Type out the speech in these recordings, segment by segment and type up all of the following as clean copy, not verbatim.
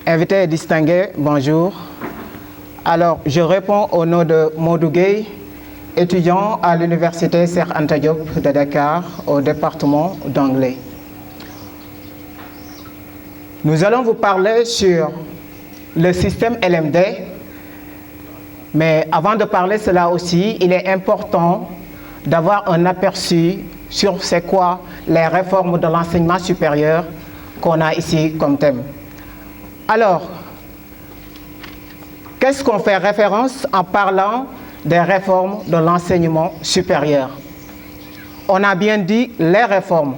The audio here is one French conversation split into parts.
Invités et distingués, bonjour. Alors, je réponds au nom de Modou Gueye, étudiant à l'université Cheikh Anta Diop de Dakar, au département d'anglais. Nous allons vous parler sur le système LMD, mais avant de parler de cela aussi, il est important d'avoir un aperçu sur c'est quoi les réformes de l'enseignement supérieur qu'on a ici comme thème. Alors, qu'est-ce qu'on fait référence en parlant des réformes de l'enseignement supérieur? On a bien dit les réformes,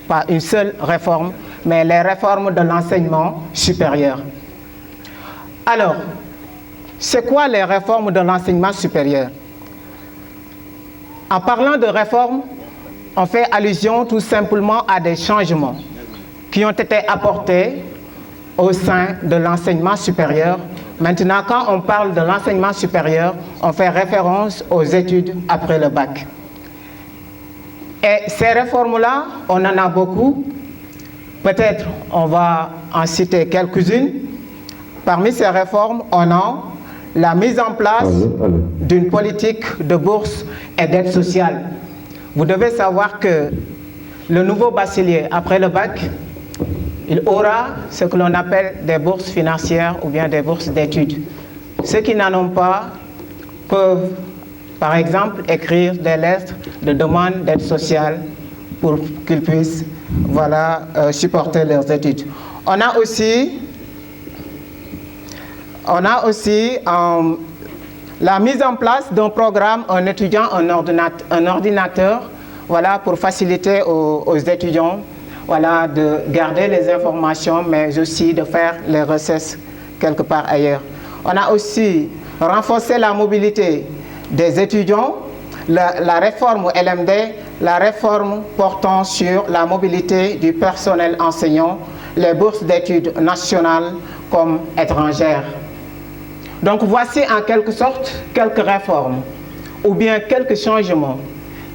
pas une seule réforme, mais les réformes de l'enseignement supérieur. Alors, c'est quoi les réformes de l'enseignement supérieur? En parlant de réformes, on fait allusion tout simplement à des changements qui ont été apportés au sein de l'enseignement supérieur. Maintenant, quand on parle de l'enseignement supérieur, on fait référence aux études après le bac. Et ces réformes-là, on en a beaucoup. Peut-être on va en citer quelques-unes. Parmi ces réformes, on a la mise en place d'une politique de bourse et d'aide sociale. Vous devez savoir que le nouveau bachelier après le bac, il aura ce que l'on appelle des bourses financières ou bien des bourses d'études. Ceux qui n'en ont pas peuvent, par exemple, écrire des lettres de demande d'aide sociale pour qu'ils puissent supporter leurs études. On a aussi la mise en place d'un programme, un étudiant, un ordinateur, pour faciliter aux étudiants de garder les informations, mais aussi de faire les recherches quelque part ailleurs. On a aussi renforcé la mobilité des étudiants, la réforme LMD, la réforme portant sur la mobilité du personnel enseignant, les bourses d'études nationales comme étrangères. Donc voici en quelque sorte quelques réformes ou bien quelques changements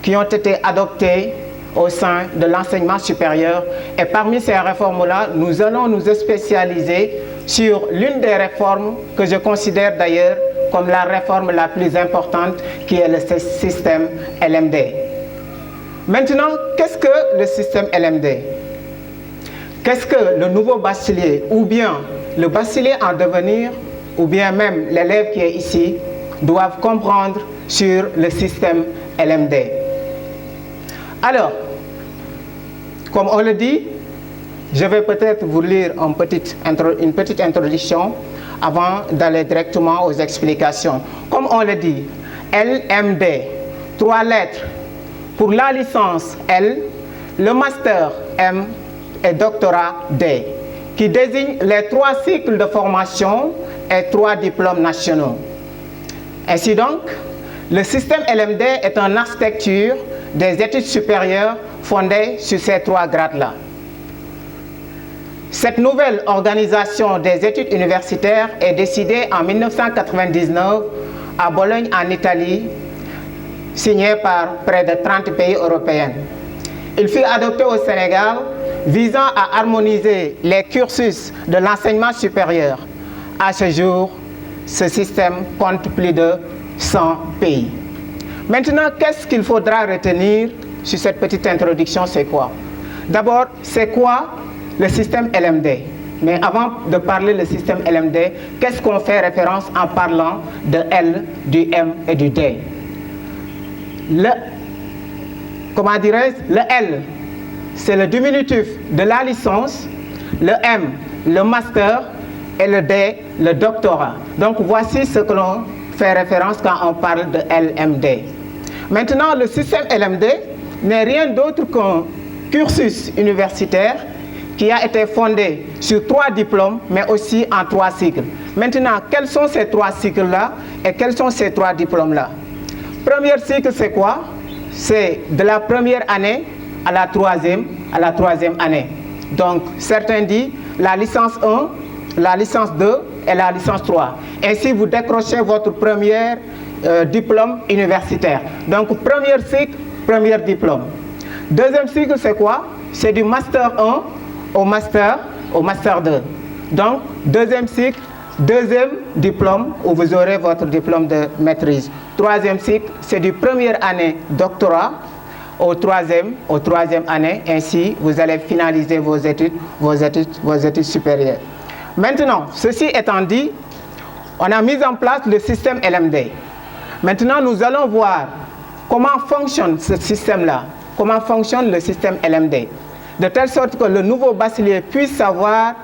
qui ont été adoptés au sein de l'enseignement supérieur. Et parmi ces réformes-là, nous allons nous spécialiser sur l'une des réformes que je considère d'ailleurs comme la réforme la plus importante, qui est le système LMD. Maintenant, qu'est-ce que le système LMD? Qu'est-ce que le nouveau bachelier, ou bien le bachelier en devenir, ou bien même l'élève qui est ici, doivent comprendre sur le système LMD? Alors, comme on le dit, je vais peut-être vous lire une petite introduction avant d'aller directement aux explications. Comme on le dit, LMD, 3 lettres pour la licence L, le master M et doctorat D, qui désignent les 3 cycles de formation et 3 diplômes nationaux. Ainsi donc, le système LMD est une architecture des études supérieures fondée sur ces 3 grades-là. Cette nouvelle organisation des études universitaires est décidée en 1999 à Bologne en Italie, signée par près de 30 pays européens. Il fut adopté au Sénégal visant à harmoniser les cursus de l'enseignement supérieur. À ce jour, ce système compte plus de 100 pays. Maintenant, qu'est-ce qu'il faudra retenir sur cette petite introduction? C'est quoi? D'abord, c'est quoi le système LMD? Mais avant de parler du système LMD, qu'est-ce qu'on fait référence en parlant de L, du M et du D? Le L, c'est le diminutif de la licence, le M, le master, et le D, le doctorat. Donc voici ce que l'on fait référence quand on parle de LMD. Maintenant, le système LMD n'est rien d'autre qu'un cursus universitaire qui a été fondé sur 3 diplômes, mais aussi en 3 cycles. Maintenant, quels sont ces 3 cycles-là et quels sont ces 3 diplômes-là? Premier cycle, c'est quoi? C'est de la première année à la troisième année. Donc, certains disent la licence 1, la licence 2 et la licence 3. Ainsi, vous décrochez votre premier diplôme universitaire. Donc, premier cycle, premier diplôme. Deuxième cycle, c'est quoi? C'est du master 1 au master 2. Donc, deuxième cycle, deuxième diplôme, où vous aurez votre diplôme de maîtrise. Troisième cycle, c'est du première année doctorat au troisième année. Ainsi, vous allez finaliser vos études supérieures. Maintenant, ceci étant dit, on a mis en place le système LMD. Maintenant, nous allons voir comment fonctionne ce système-là, comment fonctionne le système LMD, de telle sorte que le nouveau bachelier puisse savoir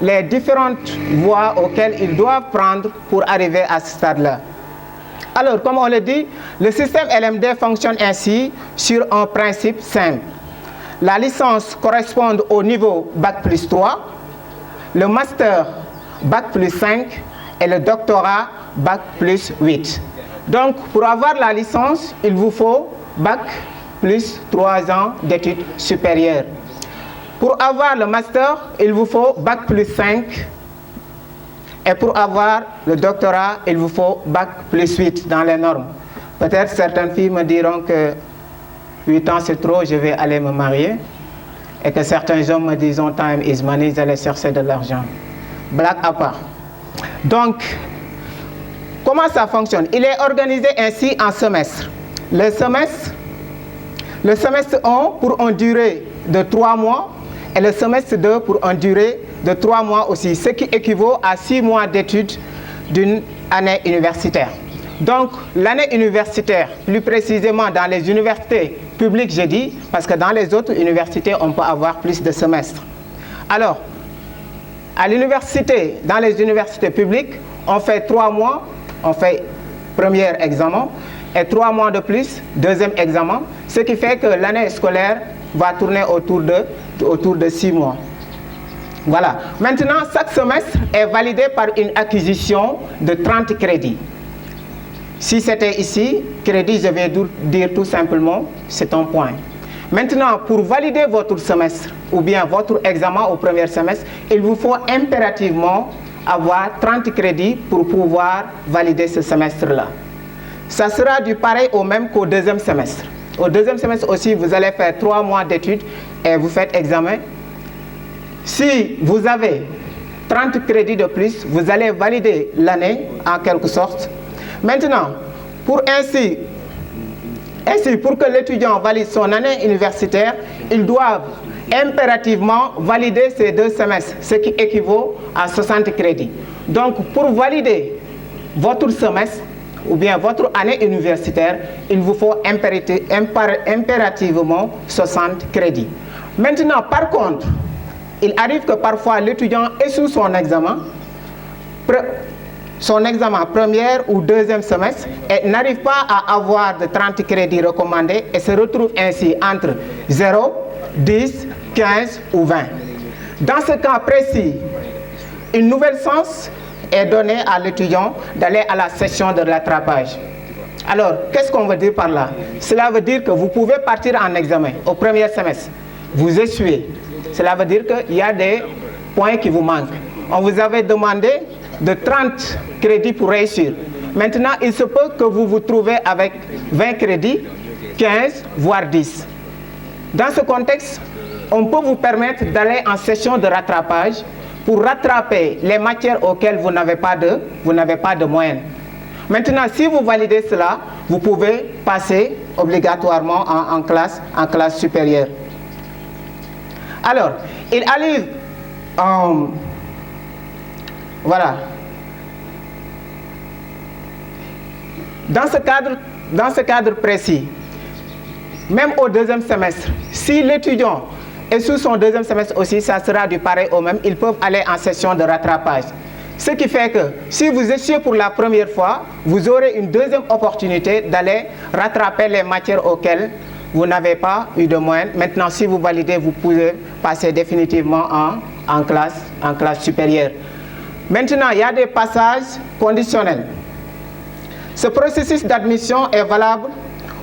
les différentes voies auxquelles ils doivent prendre pour arriver à ce stade-là. Alors, comme on le dit, le système LMD fonctionne ainsi sur un principe simple. La licence correspond au niveau Bac plus 3, le master Bac plus 5 et le doctorat Bac plus 8. Donc, pour avoir la licence, il vous faut Bac plus 3 ans d'études supérieures. Pour avoir le master, il vous faut Bac plus 5. Et pour avoir le doctorat, il vous faut Bac plus 8 dans les normes. Peut-être certaines filles me diront que 8 ans c'est trop, je vais aller me marier. Et que certains hommes me disent time is money, ils allaient chercher de l'argent. Blague à part. Donc, comment ça fonctionne? Il est organisé ainsi en semestre. Le semestre 1 pour une durée de 3 mois et le semestre 2 pour une durée de 3 mois aussi, ce qui équivaut à 6 mois d'études d'une année universitaire. Donc, l'année universitaire, plus précisément dans les universités publiques, j'ai dit, parce que dans les autres universités, on peut avoir plus de semestres. Alors, à l'université, dans les universités publiques, on fait 3 mois, on fait premier examen, et 3 mois de plus, deuxième examen, ce qui fait que l'année scolaire va tourner autour de 6 mois. Voilà. Maintenant, chaque semestre est validé par une acquisition de 30 crédits. Si c'était ici, crédit, je vais dire tout simplement, c'est un point. Maintenant, pour valider votre semestre ou bien votre examen au premier semestre, il vous faut impérativement avoir 30 crédits pour pouvoir valider ce semestre-là. Ça sera du pareil au même qu'au deuxième semestre. Au deuxième semestre aussi, vous allez faire 3 mois d'études et vous faites examen. Si vous avez 30 crédits de plus, vous allez valider l'année en quelque sorte. Maintenant, pour que l'étudiant valide son année universitaire, ils doivent impérativement valider ces 2 semestres, ce qui équivaut à 60 crédits. Donc, pour valider votre semestre ou bien votre année universitaire, il vous faut impérativement 60 crédits. Maintenant, par contre, il arrive que parfois l'étudiant échoue son examen premier ou deuxième semestre et n'arrive pas à avoir de 30 crédits recommandés et se retrouve ainsi entre 0, 10, 15 ou 20. Dans ce cas précis, une nouvelle chance est donnée à l'étudiant d'aller à la session de rattrapage. Alors, qu'est-ce qu'on veut dire par là? Cela veut dire que vous pouvez partir en examen au premier semestre. Vous échouez. Cela veut dire qu'il y a des points qui vous manquent. On vous avait demandé de 30 crédits pour réussir. Maintenant, il se peut que vous vous trouvez avec 20 crédits, 15, voire 10. Dans ce contexte, on peut vous permettre d'aller en session de rattrapage pour rattraper les matières auxquelles vous n'avez pas de moyenne. Maintenant, si vous validez cela, vous pouvez passer obligatoirement en classe supérieure. Alors, il arrive, voilà. Dans ce cadre précis, même au deuxième semestre, si l'étudiant est sous son deuxième semestre aussi, ça sera du pareil au même, ils peuvent aller en session de rattrapage. Ce qui fait que si vous échouez pour la première fois, vous aurez une deuxième opportunité d'aller rattraper les matières auxquelles vous n'avez pas eu de moyenne. Maintenant, si vous validez, vous pouvez passer définitivement en classe supérieure. Maintenant, il y a des passages conditionnels. Ce processus d'admission est valable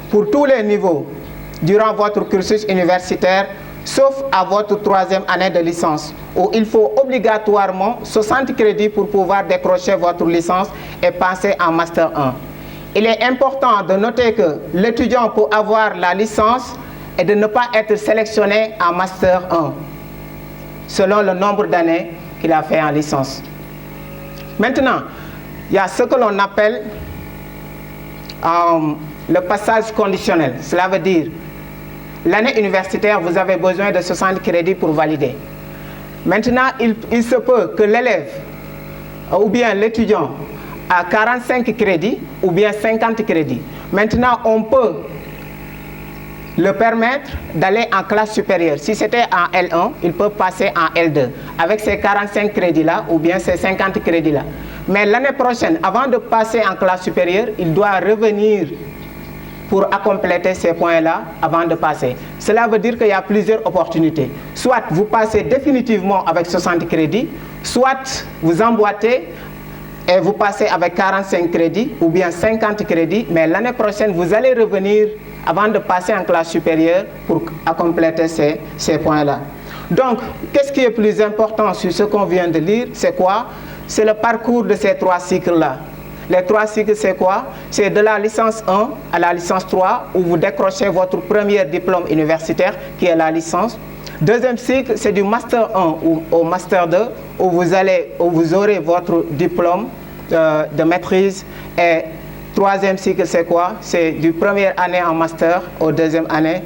pour tous les niveaux durant votre cursus universitaire, sauf à votre 3e année de licence, où il faut obligatoirement 60 crédits pour pouvoir décrocher votre licence et passer en Master 1. Il est important de noter que l'étudiant peut avoir la licence et de ne pas être sélectionné en Master 1, selon le nombre d'années qu'il a fait en licence. Maintenant, il y a ce que l'on appelle le passage conditionnel. Cela veut dire, l'année universitaire, vous avez besoin de 60 crédits pour valider. Maintenant, il se peut que l'élève ou bien l'étudiant a 45 crédits ou bien 50 crédits. Maintenant, on peut le permettre d'aller en classe supérieure. Si c'était en L1, il peut passer en L2 avec ces 45 crédits-là ou bien ces 50 crédits-là. Mais l'année prochaine, avant de passer en classe supérieure, il doit revenir pour compléter ces points-là avant de passer. Cela veut dire qu'il y a plusieurs opportunités. Soit vous passez définitivement avec 60 crédits, soit vous emboîtez et vous passez avec 45 crédits ou bien 50 crédits, mais l'année prochaine, vous allez revenir avant de passer en classe supérieure pour compléter ces points-là. Donc, qu'est-ce qui est plus important sur ce qu'on vient de lire? C'est quoi? C'est le parcours de ces 3 cycles-là. Les 3 cycles, c'est quoi? C'est de la licence 1 à la licence 3, où vous décrochez votre premier diplôme universitaire, qui est la licence. Deuxième cycle, c'est du Master 1 au Master 2, où vous aurez votre diplôme de maîtrise. Et troisième cycle, c'est quoi? C'est du première année en Master au deuxième année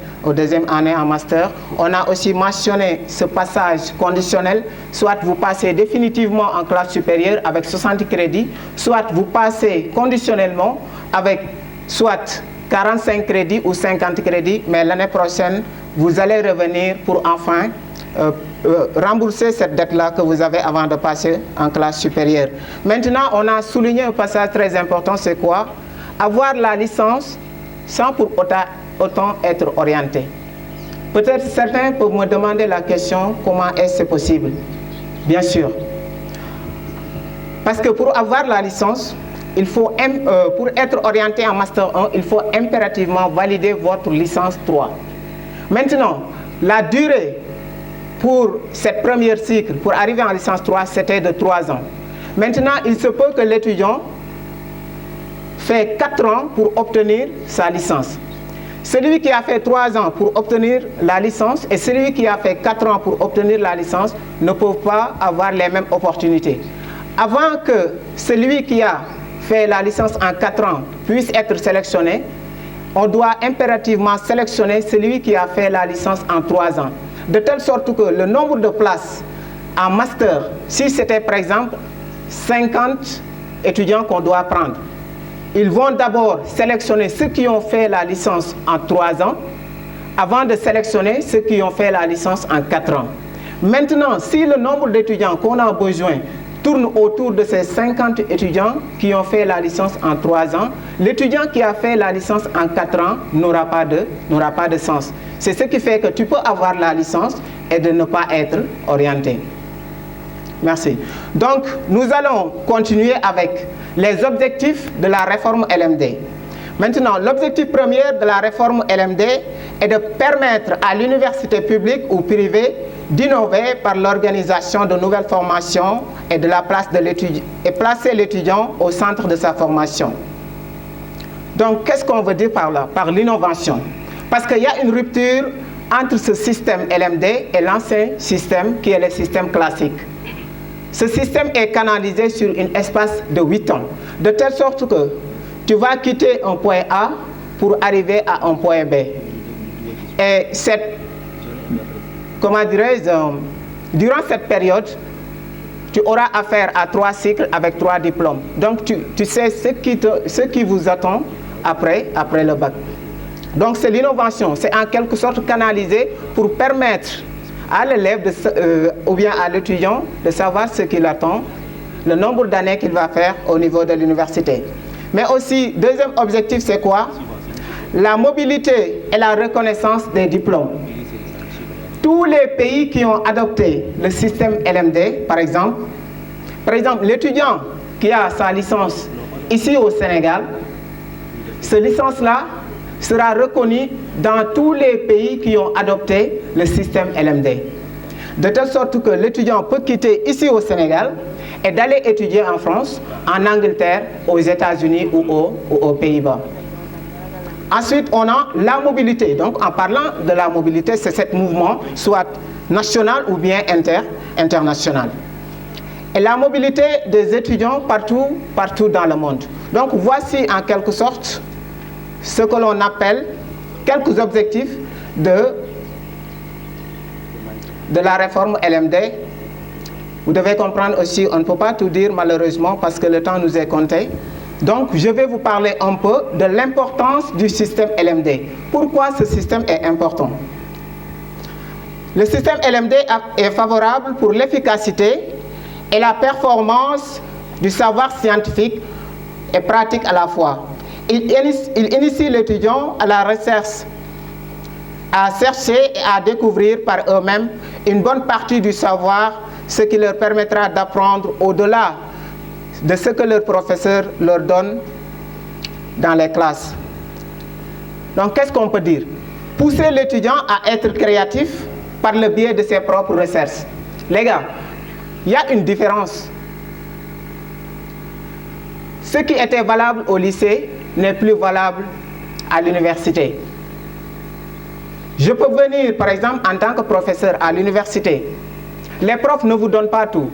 en Master. On a aussi mentionné ce passage conditionnel. Soit vous passez définitivement en classe supérieure avec 60 crédits, soit vous passez conditionnellement avec soit 45 crédits ou 50 crédits, mais l'année prochaine, vous allez revenir pour enfin rembourser cette dette-là que vous avez avant de passer en classe supérieure. Maintenant, on a souligné un passage très important, c'est quoi? Avoir la licence sans pour autant être orienté. Peut-être certains peuvent me demander la question, comment est-ce possible? Bien sûr. Parce que pour avoir la licence, il faut, pour être orienté en Master 1, il faut impérativement valider votre licence 3. Maintenant, la durée pour cette première cycle, pour arriver en licence 3, c'était de 3 ans. Maintenant, il se peut que l'étudiant fait 4 ans pour obtenir sa licence. Celui qui a fait 3 ans pour obtenir la licence et celui qui a fait 4 ans pour obtenir la licence ne peuvent pas avoir les mêmes opportunités. Avant que celui qui a fait la licence en 4 ans puisse être sélectionné, on doit impérativement sélectionner celui qui a fait la licence en 3 ans. De telle sorte que le nombre de places en master, si c'était par exemple 50 étudiants qu'on doit prendre, ils vont d'abord sélectionner ceux qui ont fait la licence en 3 ans, avant de sélectionner ceux qui ont fait la licence en 4 ans. Maintenant, si le nombre d'étudiants qu'on a besoin tourne autour de ces 50 étudiants qui ont fait la licence en 3 ans, l'étudiant qui a fait la licence en 4 ans n'aura pas de sens. C'est ce qui fait que tu peux avoir la licence et de ne pas être orienté. Merci. Donc, nous allons continuer avec les objectifs de la réforme LMD. Maintenant, l'objectif premier de la réforme LMD est de permettre à l'université publique ou privée d'innover par l'organisation de nouvelles formations et de la place de l'étudiant et placer l'étudiant au centre de sa formation. Donc, qu'est-ce qu'on veut dire par là? Par l'innovation. Parce qu'il y a une rupture entre ce système LMD et l'ancien système qui est le système classique. Ce système est canalisé sur un espace de 8 ans, de telle sorte que tu vas quitter un point A pour arriver à un point B. Et durant cette période, tu auras affaire à 3 cycles avec 3 diplômes. Donc tu sais ce qui vous attend après le bac. Donc c'est l'innovation, c'est en quelque sorte canalisé pour permettre à l'élève ou bien à l'étudiant de savoir ce qu'il attend, le nombre d'années qu'il va faire au niveau de l'université. Mais aussi, deuxième objectif, c'est quoi? La mobilité et la reconnaissance des diplômes. Tous les pays qui ont adopté le système LMD, par exemple l'étudiant qui a sa licence ici au Sénégal, cette licence-là sera reconnue dans tous les pays qui ont adopté le système LMD. De telle sorte que l'étudiant peut quitter ici au Sénégal et d'aller étudier en France, en Angleterre, aux États-Unis ou aux Pays-Bas. Ensuite, on a la mobilité. Donc, en parlant de la mobilité, c'est ce mouvement, soit national ou bien international. et la mobilité des étudiants partout dans le monde. Donc voici en quelque sorte ce que l'on appelle quelques objectifs de la réforme LMD. Vous devez comprendre aussi, on ne peut pas tout dire malheureusement parce que le temps nous est compté. Donc je vais vous parler un peu de l'importance du système LMD. Pourquoi ce système est important? Le système LMD est favorable pour l'efficacité et la performance du savoir scientifique et pratique à la fois. Il initie l'étudiant à la recherche, à chercher et à découvrir par eux-mêmes une bonne partie du savoir, ce qui leur permettra d'apprendre au-delà de ce que leur professeur leur donne dans les classes. Donc, qu'est-ce qu'on peut dire? Pousser l'étudiant à être créatif par le biais de ses propres recherches. Les gars, il y a une différence. Ce qui était valable au lycée n'est plus valable à l'université. Je peux venir, par exemple, en tant que professeur à l'université. Les profs ne vous donnent pas tout.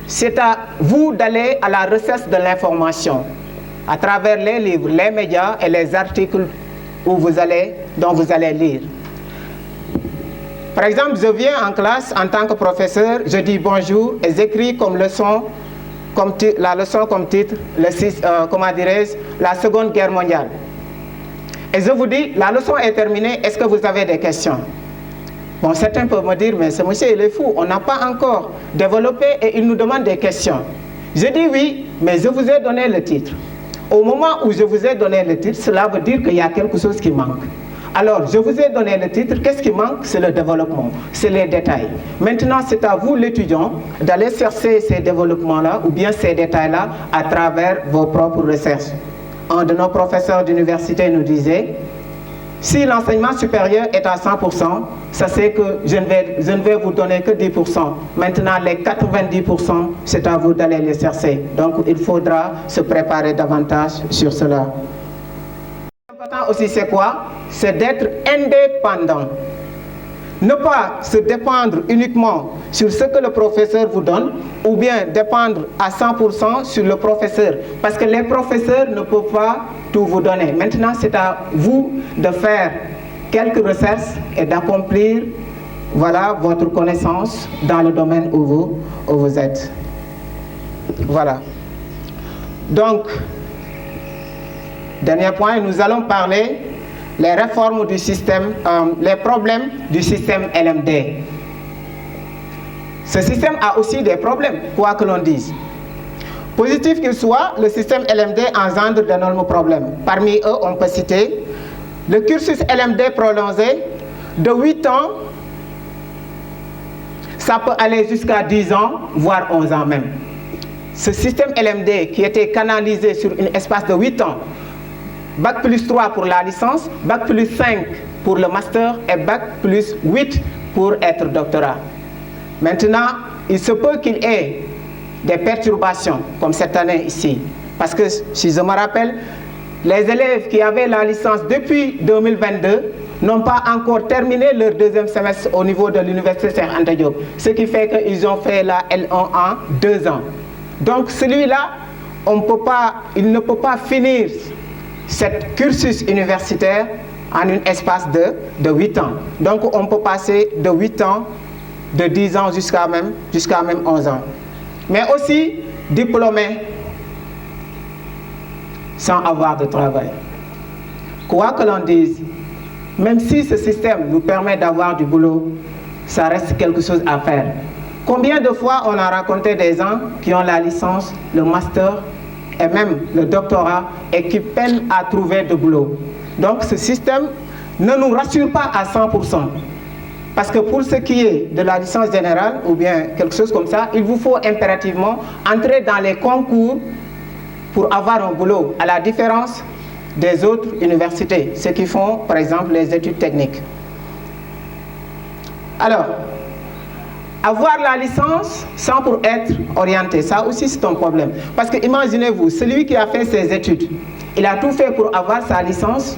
C'est à vous d'aller à la recherche de l'information à travers les livres, les médias et les articles dont vous allez lire. Par exemple, je viens en classe en tant que professeur, je dis bonjour et j'écris comme leçon, la leçon comme titre, la Seconde Guerre mondiale. Et je vous dis, la leçon est terminée, est-ce que vous avez des questions? Bon, certains peuvent me dire, mais ce monsieur, il est fou, on n'a pas encore développé et il nous demande des questions. Je dis oui, mais je vous ai donné le titre. Au moment où je vous ai donné le titre, cela veut dire qu'il y a quelque chose qui manque. Alors, je vous ai donné le titre, qu'est-ce qui manque? C'est le développement, c'est les détails. Maintenant, c'est à vous, l'étudiant, d'aller chercher ces développements-là ou bien ces détails-là à travers vos propres recherches. Un de nos professeurs d'université nous disait, si l'enseignement supérieur est à 100%, ça c'est que je ne vais vous donner que 10%. Maintenant, les 90%, c'est à vous d'aller les chercher. Donc, il faudra se préparer davantage sur cela. L'important aussi, c'est quoi? C'est d'être indépendant. Ne pas se dépendre uniquement sur ce que le professeur vous donne ou bien dépendre à 100% sur le professeur. Parce que les professeurs ne peuvent pas tout vous donner. Maintenant, c'est à vous de faire quelques recherches et d'accomplir votre connaissance dans le domaine où vous êtes. Voilà. Donc, dernier point, nous allons parler les réformes du système, les problèmes du système LMD. Ce système a aussi des problèmes, quoi que l'on dise. Positif qu'il soit, le système LMD engendre d'énormes problèmes. Parmi eux, on peut citer le cursus LMD prolongé de 8 ans, ça peut aller jusqu'à 10 ans, voire 11 ans même. Ce système LMD qui était canalisé sur un espace de 8 ans, Bac plus 3 pour la licence, Bac plus 5 pour le master et Bac plus 8 pour être doctorat. Maintenant, il se peut qu'il y ait des perturbations, comme cette année ici. Parce que, si je me rappelle, les élèves qui avaient la licence depuis 2022 n'ont pas encore terminé leur deuxième semestre au niveau de l'université Cheikh Anta Diop. Ce qui fait qu'ils ont fait la L1 en 2 ans. Donc celui-là, il ne peut pas finir cette cursus universitaire en un espace de 8 ans. Donc on peut passer de 8 ans, de 10 ans jusqu'à même 11 ans. Mais aussi diplômé sans avoir de travail. Quoi que l'on dise, même si ce système nous permet d'avoir du boulot, ça reste quelque chose à faire. Combien de fois on a rencontré des gens qui ont la licence, le master et même le doctorat et qui peinent à trouver de boulot. Donc ce système ne nous rassure pas à 100%. Parce que pour ce qui est de la licence générale ou bien quelque chose comme ça, il vous faut impérativement entrer dans les concours pour avoir un boulot, à la différence des autres universités, ceux qui font par exemple les études techniques. Alors, avoir la licence sans pour être orienté, ça aussi c'est un problème. Parce que imaginez-vous, celui qui a fait ses études, il a tout fait pour avoir sa licence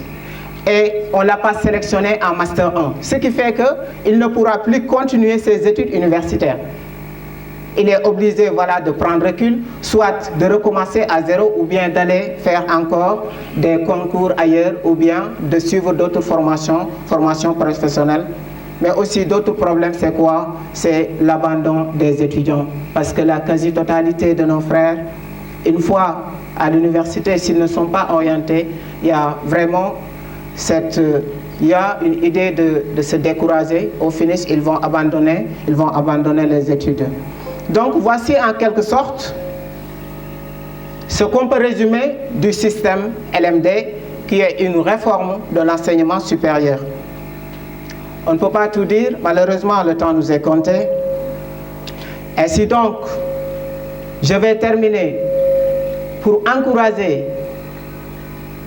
et on ne l'a pas sélectionné en Master 1. Ce qui fait qu'il ne pourra plus continuer ses études universitaires. il est obligé voilà, de prendre recul, soit de recommencer à zéro ou bien d'aller faire encore des concours ailleurs ou bien de suivre d'autres formations professionnelles. Mais aussi d'autres problèmes, c'est quoi? C'est l'abandon des étudiants. Parce que la quasi-totalité de nos frères, une fois à l'université, s'ils ne sont pas orientés, il y a vraiment une idée de se décourager. Au finish, ils vont abandonner les études. Donc voici en quelque sorte ce qu'on peut résumer du système LMD, qui est une réforme de l'enseignement supérieur. On ne peut pas tout dire, malheureusement le temps nous est compté. Ainsi donc, je vais terminer pour encourager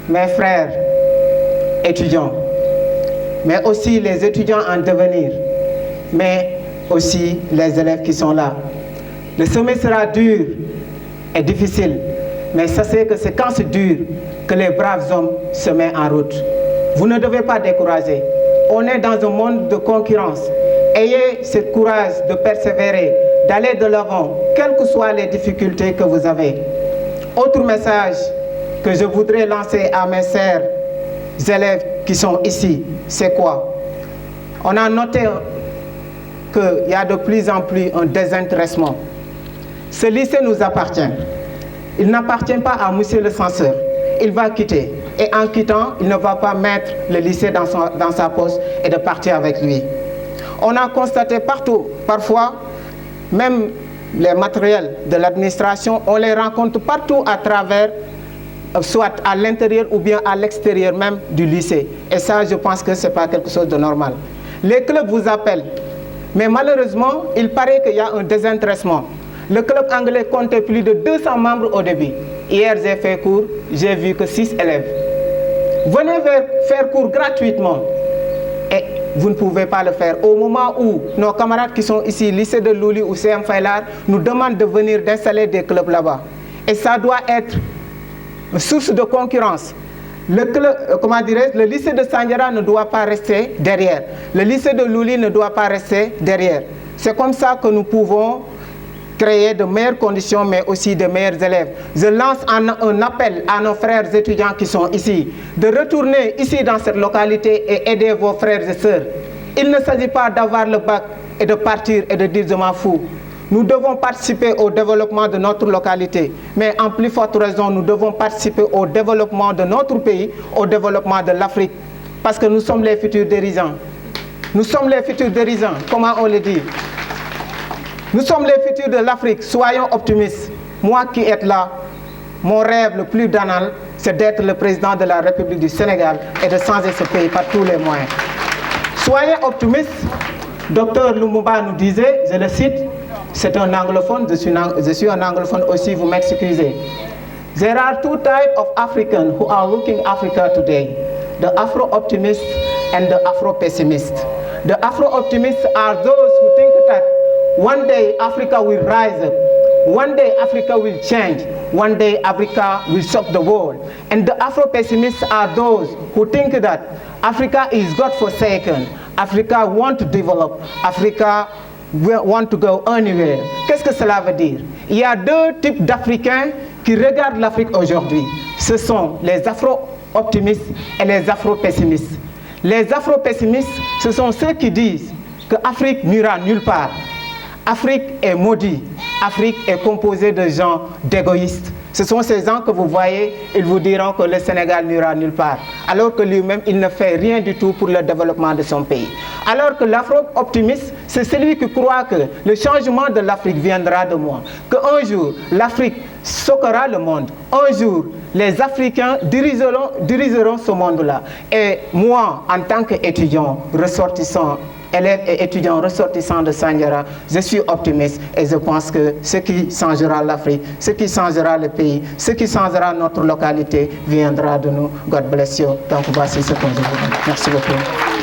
mes frères étudiants, mais aussi les étudiants en devenir, mais aussi les élèves qui sont là. Le sommet sera dur et difficile, mais sachez que c'est quand c'est dur que les braves hommes se mettent en route. Vous ne devez pas décourager. On est dans un monde de concurrence. Ayez ce courage de persévérer, d'aller de l'avant, quelles que soient les difficultés que vous avez. Autre message que je voudrais lancer à mes chers élèves qui sont ici, c'est quoi? On a noté qu'il y a de plus en plus un désintéressement. Ce lycée nous appartient. Il n'appartient pas à monsieur le censeur. Il va quitter. Et en quittant, il ne va pas mettre le lycée dans sa poche et de partir avec lui. On a constaté partout, parfois, même les matériels de l'administration, on les rencontre partout à travers, soit à l'intérieur ou bien à l'extérieur même du lycée. Et ça, je pense que ce n'est pas quelque chose de normal. Les clubs vous appellent, mais malheureusement, il paraît qu'il y a un désintéressement. Le club anglais comptait plus de 200 membres au début. Hier, j'ai fait cours, j'ai vu que 6 élèves. Venez faire cours gratuitement. Et vous ne pouvez pas le faire. Au moment où nos camarades qui sont ici, lycée de Louli ou CM Faylar, nous demandent de venir d'installer des clubs là-bas. Et ça doit être une source de concurrence. Le lycée de Sandiara ne doit pas rester derrière. Le lycée de Louli ne doit pas rester derrière. C'est comme ça que nous pouvons créer de meilleures conditions, mais aussi de meilleurs élèves. Je lance un appel à nos frères étudiants qui sont ici, de retourner ici dans cette localité et aider vos frères et sœurs. Il ne s'agit pas d'avoir le bac et de partir et de dire je m'en fous. Nous devons participer au développement de notre localité, mais en plus forte raison, nous devons participer au développement de notre pays, au développement de l'Afrique, parce que nous sommes les futurs dirigeants. Nous sommes les futurs dirigeants, comment on le dit? Nous sommes les futurs de l'Afrique, soyons optimistes. Moi qui est là, mon rêve le plus banal, c'est d'être le président de la République du Sénégal et de changer ce pays par tous les moyens. Soyez optimistes. Dr Lumumba nous disait, je le cite, c'est un anglophone, je suis un anglophone aussi, vous m'excusez. There are two types of Africans who are looking Africa today, the Afro-optimists and the Afro-pessimists. The Afro-optimists are those who think that one day Africa will rise up. One day Africa will change. One day Africa will shock the world. And the Afro-pessimists are those who think that Africa is God-forsaken. Africa won't develop. Africa want to go anywhere. Qu'est-ce que cela veut dire? Il y a deux types d'Africains qui regardent l'Afrique aujourd'hui. Ce sont les Afro-optimistes et les Afro-pessimistes. Les Afro-pessimistes, ce sont ceux qui disent que l'Afrique n'ira nulle part. Afrique est maudite. Afrique est composée de gens d'égoïstes. Ce sont ces gens que vous voyez, ils vous diront que le Sénégal n'ira nulle part. Alors que lui-même, il ne fait rien du tout pour le développement de son pays. Alors que l'Afro-optimiste, c'est celui qui croit que le changement de l'Afrique viendra de moi. Qu'un jour, l'Afrique sauquera le monde. Un jour, les Africains dirigeront ce monde-là. Et moi, en tant qu'étudiant ressortissant, élèves et étudiants ressortissants de Sandiara, je suis optimiste et je pense que ce qui changera l'Afrique, ce qui changera le pays, ce qui changera notre localité viendra de nous. God bless you. Donc voici ce qu'on dit. Merci beaucoup.